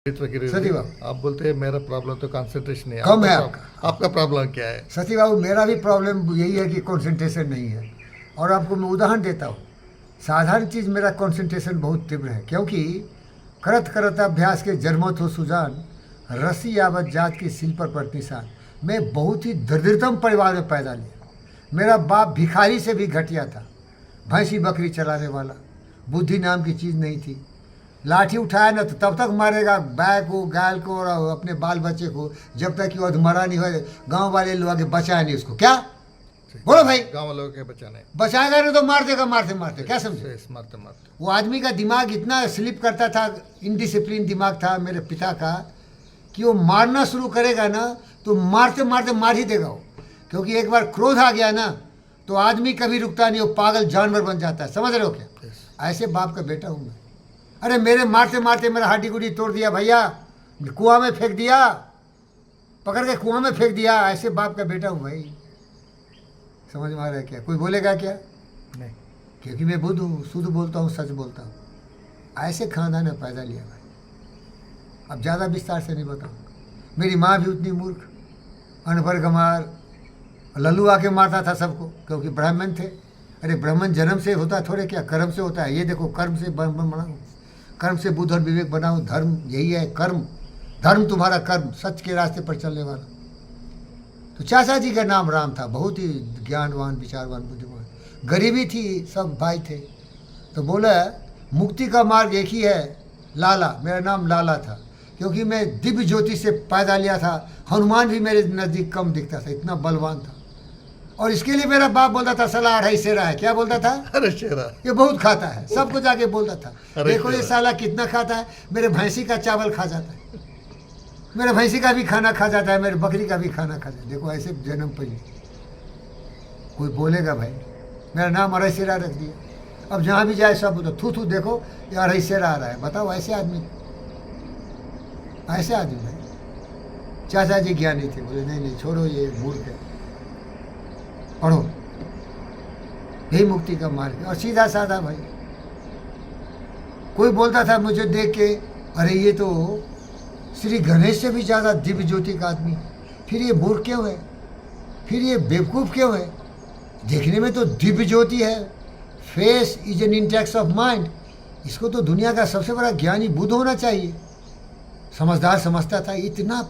सती बाबू, आप बोलते हैं मेरा प्रॉब्लम तो कंसंट्रेशन है। कम है आपका प्रॉब्लम क्या है? सती बाबू, मेरा भी प्रॉब्लम यही है कि कंसंट्रेशन नहीं है। और आपको मैं उदाहरण देता हूँ। साधारण चीज़ मेरा कंसंट्रेशन बहुत तीव्र है, क्योंकि करत करत अभ्यास के जन्मत हो सुजान, रसी यावत जात की सिल पर पट निशान। मैं बहुत ही दरिद्रतम परिवार में पैदा लिया। मेरा बाप भिखारी से भी घटिया था, भैंसी बकरी चलाने वाला। बुद्धि नाम की चीज़ नहीं थी। लाठी उठाया ना तो तब तक मारेगा गाय को, गाय को और अपने बाल बच्चे को, जब तक कि वो अधमरा नहीं हो। गांव वाले लोग आगे बचाए नहीं उसको। क्या बोलो भाई? गांव वालों के बचाने बचाएगा नहीं तो मार देगा, मारते मारते। क्या समझे? मारते मारते वो आदमी का दिमाग इतना स्लिप करता था, इनडिसिप्लिन दिमाग था मेरे पिता का, कि वो मारना शुरू करेगा ना तो मारते मारते मार ही देगा वो। क्योंकि एक बार क्रोध आ गया ना तो आदमी कभी रुकता नहीं, वो पागल जानवर बन जाता है। समझ रहे हो क्या? ऐसे बाप का बेटा हूँ मैं। अरे मेरे मारते मारते मेरा हड्डी गुड्डी तोड़ दिया भैया, कुआं में फेंक दिया, पकड़ के कुआं में फेंक दिया। ऐसे बाप का बेटा हूँ भाई। समझ में आ रहा है क्या? कोई बोलेगा क्या? नहीं, क्योंकि मैं बुद्ध हूँ, शुद्ध बोलता हूँ, सच बोलता हूँ। ऐसे खानदान में पैदा लिया भाई। अब ज़्यादा विस्तार से नहीं बताऊँगा। मेरी माँ भी उतनी मूर्ख, अनपढ़ गंवार, लल्लू आके मारता था सबको, क्योंकि ब्राह्मण थे। अरे ब्राह्मण जन्म से होता थोड़े, क्या कर्म से होता है? ये देखो, कर्म से बना हूँ, कर्म से बुद्ध और विवेक बना हूँ। धर्म यही है, कर्म। धर्म तुम्हारा कर्म, सच के रास्ते पर चलने वाला। तो चाचा जी का नाम राम था, बहुत ही ज्ञानवान, विचारवान, बुद्धिमान। गरीबी थी, सब भाई थे। तो बोला मुक्ति का मार्ग एक ही है, लाला। मेरा नाम लाला था, क्योंकि मैं दिव्य ज्योति से पैदा लिया था। हनुमान भी मेरे नज़दीक कम दिखता था, इतना बलवान था। और इसके लिए मेरा बाप बोलता था साला अढ़ाई शेरा है। क्या बोलता था? अरे शेरा, ये बहुत खाता है। सबको जाके बोलता था, अरे देखो ये साला कितना खाता है। मेरे भैंसी का चावल खा जाता है, मेरे भैंसी का भी खाना खा जाता है, मेरे बकरी का भी खाना खा जाता है। देखो ऐसे जन्म पर कोई बोलेगा भाई? मेरा नाम अढ़ाई शेरा रख दिया। अब जहाँ भी जाए सब तो थू थू, देखो ये अढ़ाई शेरा आ रहा है। बताओ ऐसे आदमी, ऐसे आदमी भाई। चाचा जी ज्ञानी थे, बोले नहीं नहीं छोड़ो, ये मूर्ख है, पढ़ो, यही मुक्ति का मार्ग है। और सीधा साधा भाई। कोई बोलता था मुझे देख के, अरे ये तो श्री गणेश से भी ज़्यादा दिव्य ज्योति का आदमी, फिर ये मूर्ख क्यों है, फिर ये बेवकूफ़ क्यों है? देखने में तो दिव्य ज्योति है। Face is an Intex of mind. इसको तो दुनिया का सबसे बड़ा ज्ञानी बुद्ध होना चाहिए। समझदार समझता था, इतना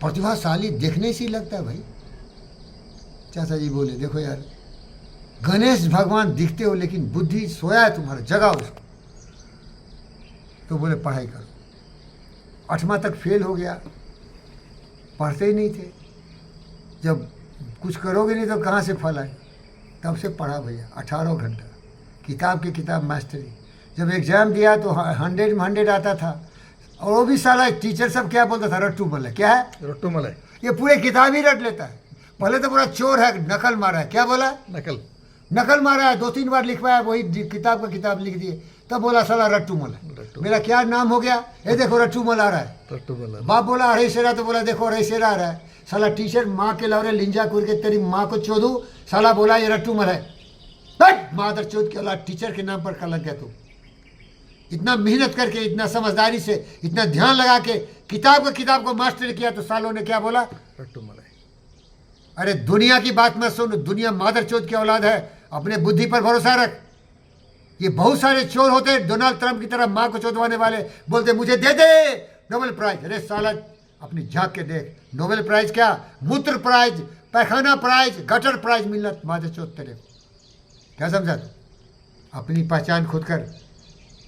प्रतिभाशाली देखने से ही लगता है भाई। चाचा जी बोले देखो यार, गणेश भगवान दिखते हो लेकिन बुद्धि सोया है तुम्हारा, जगाओ उसको। तो बोले पढ़ाई करो। 8वां तक फेल हो गया, पढ़ते ही नहीं थे। जब कुछ करोगे नहीं तो कहाँ से फल आए? तब से पढ़ा भैया 18 घंटा, किताब की किताब मास्टरी। जब एग्ज़ाम दिया तो 100 में 100 आता था। और वो भी साला टीचर सब क्या बोलता था? रट्टू मल है। क्या है? रट्टू मलाई। ये पूरे किताब ही रट लेता है। पहले तो पूरा चोर है, नकल मारा है। क्या बोला? नकल मारा है। 2-3 बार लिखवाया, वही किताब का किताब लिख दिए। तब बोला साला रट्टू मल है। मेरा क्या नाम हो गया? ये देखो रट्टू मल आ रहा है। रट्टू मला। बाप बोला अढ़ाई शेरा, तो बोला देखो अढ़ाई शेरा आ रहा है। साला टीचर माँ के लौरे लिंजा कुर के तेरी माँ को चोदू, साला बोला ये रट्टू मल है। मादर चोद के औलाद, टीचर के नाम पर कलंक है तू। इतना मेहनत करके, इतना समझदारी से, इतना ध्यान लगा के किताब को मास्टर किया, तो सालों ने क्या बोला? रट्टू मलाई। अरे दुनिया की बात मत सुन, दुनिया मादर चोद की औलाद है। अपने बुद्धि पर भरोसा रख। ये बहुत सारे चोर होते हैं, डोनाल्ड ट्रंप की तरह माँ को चोदवाने वाले, बोलते मुझे दे दे नोबेल प्राइज। अरे साला अपनी झांक के देख, नोबेल प्राइज क्या, मूत्र प्राइज, पैखाना प्राइज, गटर प्राइज मिलना मादर चोद तेरे को। क्या समझा तू? अपनी पहचान खुद कर।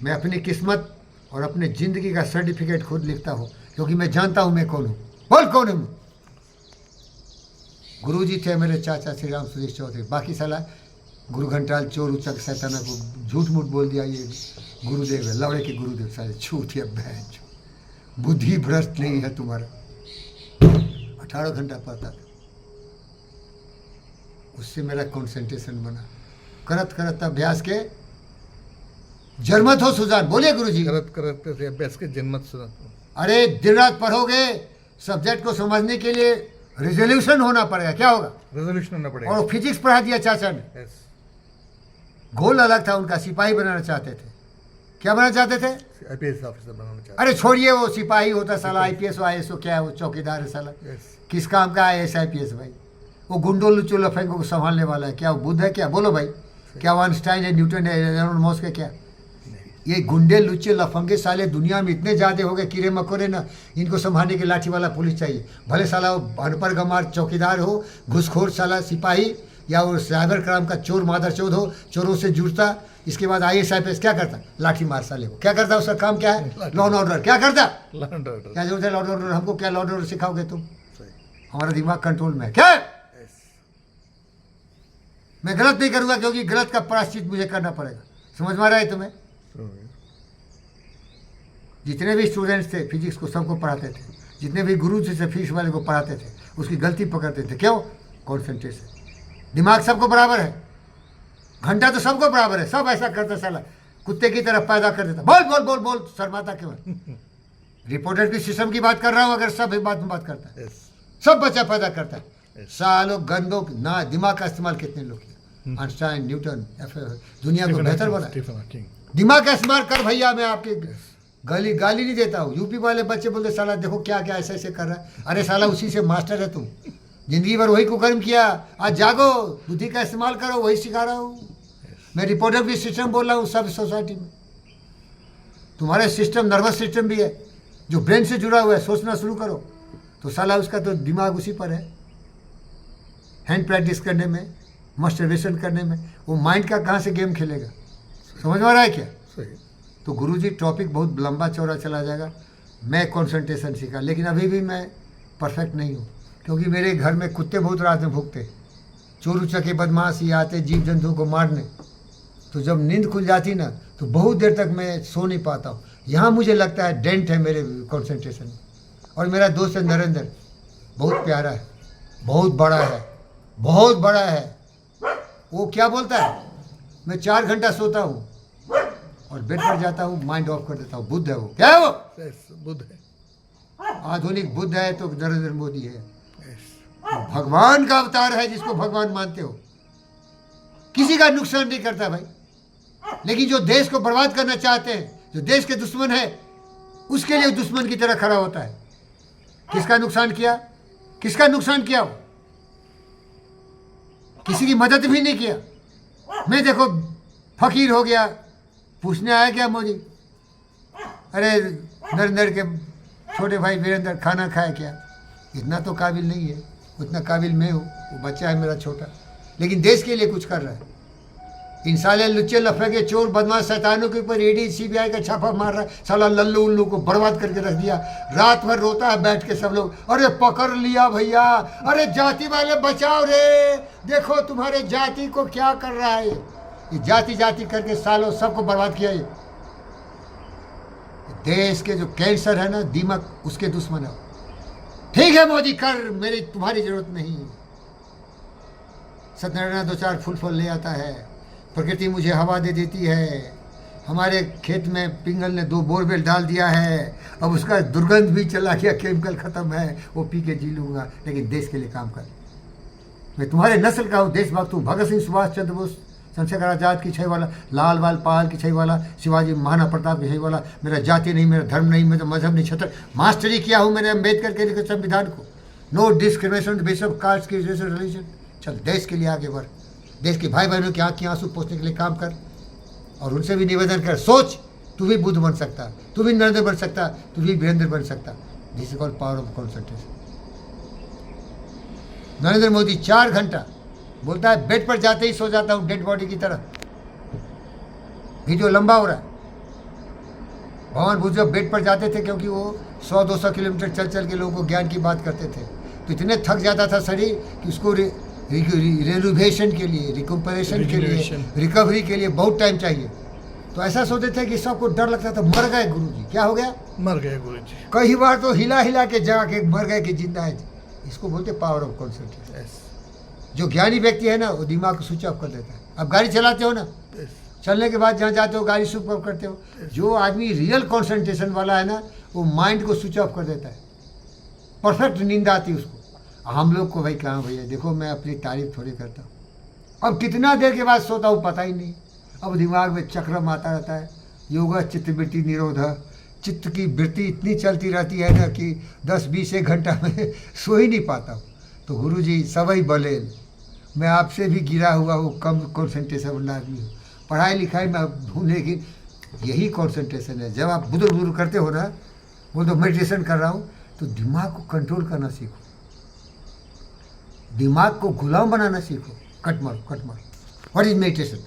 मैं अपनी किस्मत और अपने ज़िंदगी का सर्टिफिकेट खुद लिखता हूँ, क्योंकि मैं जानता हूँ मैं कौन हूँ। बोल कौन हूँ? गुरुजी थे मेरे चाचा श्री राम सुरेश चौधरी। बाकी साला गुरु घंटाल चोर उचक सैताना को झूठ मूठ बोल दिया ये गुरुदेव है, लवड़े के गुरुदेव। सारे झूठ है, बहन। बुद्धि भ्रष्ट नहीं है तुम्हारा। 18 घंटा पढ़ता था, उससे मेरा कंसंट्रेशन बना। करत करत अभ्यास के जन्मत हो सुजान। बोलिए गुरुजी। करत करत अभ्यास के जन्मत सुना। अरे दिन रात पढ़ोगे, सब्जेक्ट को समझने के लिए रिजोल्यूशन होना पड़ेगा। क्या होगा? रेजोल्यूशन होना पड़ेगा। और फिजिक्स पढ़ा दिया चाचा ने। यस। गोल अलग था उनका, सिपाही बनाना चाहते थे। क्या बनना चाहते थे? आईपीएस ऑफिसर बनाना चाहते अरे छोड़िए, वो सिपाही होता साला, आईपीएस आईएएस क्या है, वो चौकीदार है साला। यस किस काम का आईएएस आईपीएस भाई? वो गुंडों लुच्चो लफेंगों को संभालने वाला है क्या? वो बुद्ध है क्या? बोलो भाई, क्या वो आइंस्टाइन है, न्यूटन है, एलन मस्क है क्या? ये गुंडे लुच्चे लफंगे साले दुनिया में इतने ज़्यादा हो गए, कीड़े मकोड़े ना, इनको संभालने के लाठी वाला पुलिस चाहिए। भले साला वो अनपढ़ गंवार चौकीदार हो, घुसखोर साला सिपाही, या वो साइबर क्राइम का चोर मादरचोद हो, चोरों से जुड़ता, इसके बाद आईएएस आईपीएस क्या करता? लाठी मार साले को। क्या करता? उसका काम क्या है? Law and order. क्या करता? Law and order. क्या जरूरत है लॉ एंड ऑर्डर? हमको क्या लॉ एंड ऑर्डर सिखाओगे तुम? सही। हमारा दिमाग कंट्रोल में है क्या? यस मैं गलत नहीं करूंगा, क्योंकि गलत का प्रायश्चित मुझे करना पड़ेगा। समझ में आ रहा है तुम्हें? जितने भी स्टूडेंट्स थे फिजिक्स को, सबको पढ़ाते थे, जितने भी गुरु जी से फीस वाले को पढ़ाते थे, उसकी गलती पकड़ते थे। क्यों? कॉन्सेंट्रेशन। दिमाग सबको बराबर है, घंटा तो सबको बराबर है, सब ऐसा करता साला कुत्ते की तरफ पैदा कर देता। बोल बोल बोल बोल, शर्माता क्यों है? रिपोर्टर की सिस्टम की बात कर रहा हूँ, अगर सब एक बात में बात करता है, यस सब बच्चा पैदा करता है। सालों गंदों ना दिमाग का इस्तेमाल कितने लोग किया? आइंस्टाइन, न्यूटन, दुनिया को बेहतर बना। Stephen Hawking. दिमाग का इस्तेमाल कर भैया। मैं आपके गाली नहीं देता हूँ। यूपी वाले बच्चे बोलते साला देखो क्या क्या ऐसे ऐसे कर रहा है। अरे साला उसी से मास्टर है तुम, जिंदगी भर वही कुकर्म किया। आज जागो, बुद्धि का इस्तेमाल करो, वही सिखा रहा हूँ मैं। रिपोर्टर भी सिस्टम बोल रहा हूँ सब सोसाइटी में। तुम्हारे सिस्टम नर्वस सिस्टम भी है जो ब्रेन से जुड़ा हुआ है। सोचना शुरू करो तो साला उसका तो दिमाग उसी पर है। हैंड प्रैक्टिस करने में, मास्टरबेशन करने में, वो माइंड का कहाँ से गेम खेलेगा? समझ में आ रहा है क्या? सही। तो गुरुजी टॉपिक बहुत लंबा चौड़ा चला जाएगा। मैं कंसंट्रेशन सीखा, लेकिन अभी भी मैं परफेक्ट नहीं हूँ, क्योंकि मेरे घर में कुत्ते बहुत रात में भूखते, चोर उचके बदमाश ये आते जीव जंतुओं को मारने। तो जब नींद खुल जाती ना, तो बहुत देर तक मैं सो नहीं पाता हूँ। यहाँ मुझे लगता है डेंट है मेरे कंसंट्रेशन में। और मेरा दोस्त है नरेंद्र, बहुत प्यारा है, बहुत बड़ा है, बहुत बड़ा है। वो क्या बोलता है, मैं 4 घंटा सोता हूँ और बेड पर जाता हूँ, माइंड ऑफ कर देता हूँ। बुद्ध है वो। क्या है वो? यस बुद्ध है। आधुनिक बुद्ध है तो नरेंद्र मोदी है। यस भगवान का अवतार है, जिसको भगवान मानते हो। किसी का नुकसान नहीं करता भाई, लेकिन जो देश को बर्बाद करना चाहते हैं, जो देश के दुश्मन है, उसके लिए दुश्मन की तरह खड़ा होता है। किसका नुकसान किया? किसका नुकसान किया? वो किसी की मदद भी नहीं किया। मैं देखो फकीर हो गया, पूछने आया क्या मोदी? अरे नरेंद्र के छोटे भाई वीरेंद्र खाना खाया क्या? इतना तो काबिल नहीं है, उतना काबिल मैं हूँ। वो बच्चा है मेरा छोटा, लेकिन देश के लिए कुछ कर रहा है। इन साले लुच्चे लफेंगे चोर बदमाश शैतानों के ऊपर ईडी सीबीआई का छापा मार रहा है। साला लल्लू उल्लू को बर्बाद करके रख दिया। रात भर रोता है बैठ के सब लोग, अरे पकड़ लिया भैया, अरे जाति वाले बचाओ रे, देखो तुम्हारे जाति को क्या कर रहा है। ये जाति जाति करके सालों सबको बर्बाद किया। ये देश के जो कैंसर है ना, दीमक, उसके दुश्मन है। ठीक है मोदी कर, मेरी तुम्हारी जरूरत नहीं। सत्यनारायण 2-4 फूल फल ले आता है, प्रकृति मुझे हवा दे देती है। हमारे खेत में पिंगल ने 2 बोरवेल डाल दिया है, अब उसका दुर्गंध भी चला गया, केमिकल खत्म है, वो पी के जी लूँगा, लेकिन देश के लिए काम कर। मैं तुम्हारे नस्ल का हूँ, देशभक्त हूँ। भगत सिंह, सुभाष चंद्र बोस, चंद्रशेखर आजाद की छई वाला, लाल बाल पाल की छई वाला, शिवाजी महाराणा प्रताप की छई वाला। मेरा जाति नहीं, मेरा धर्म नहीं, मेरा मजहब नहीं, छत्र मास्टरी किया हूँ मैंने अम्बेडकर के लिखे संविधान को। No discrimination base of caste की रिलीजन। चल देश के लिए आगे बढ़, देश के भाई बहनों की आँख की आंसू पोंछने के लिए काम कर, और उनसे भी निवेदन कर, सोच तू भी बुद्ध बन सकता, तू भी नरेंद्र बन सकता, तू भी वीरेंद्र बन सकता। This is called power of concentration. Narendra Modi 4 घंटा बोलता है, बेड पर जाते ही सो जाता हूँ डेड बॉडी की तरह। वीडियो लंबा हो रहा है। भगवान बुद्ध जब बेड पर जाते थे, क्योंकि वो 100-200 किलोमीटर चल चल के लोगों को ज्ञान की बात करते थे, तो इतने थक जाता था शरीर कि उसको रिनोवेशन के लिए, रिकम्परेशन के लिए, रिकवरी के लिए बहुत टाइम चाहिए। तो ऐसा सोचते थे कि सबको डर लगता था, मर गए गुरु जी। क्या हो गया? मर गए गुरु जी। कई बार तो हिला हिला के जाके मर गए कि जिंदा है। इसको बोलते पावर ऑफ कॉन्सेंट्रेशन। यस जो ज्ञानी व्यक्ति है ना, वो दिमाग को स्विच ऑफ कर देता है। अब गाड़ी चलाते हो ना, यस चलने के बाद जहाँ जाते हो गाड़ी स्विच ऑफ करते हो। जो आदमी रियल कंसंट्रेशन वाला है ना, वो माइंड को स्विच ऑफ कर देता है। परफेक्ट नींद आती है उसको। हम लोग को भाई कहाँ भैया, देखो मैं अपनी तारीफ थोड़ी करता हूँ। अब कितना देर के बाद सोता हूँ पता ही नहीं। अब दिमाग में चक्रम आता रहता है, योगा चित्तवृत्ति निरोधा। चित्त की वृत्ति इतनी चलती रहती है ना कि 10-20 एक घंटा में सो ही नहीं पाता हूँ। तो गुरुजी सवई बलेल, मैं आपसे भी गिरा हुआ हूँ, कम कंसंट्रेशन वाला आदमी हूँ। पढ़ाई लिखाई में हूँ, लेकिन यही कंसंट्रेशन है। जब आप बुजुर्ग बुजुर्ग करते हो ना, बोल तो मेडिटेशन कर रहा हूँ, तो दिमाग को कंट्रोल करना सीखो, दिमाग को गुलाम बनाना सीखो। कट मारो। What is meditation?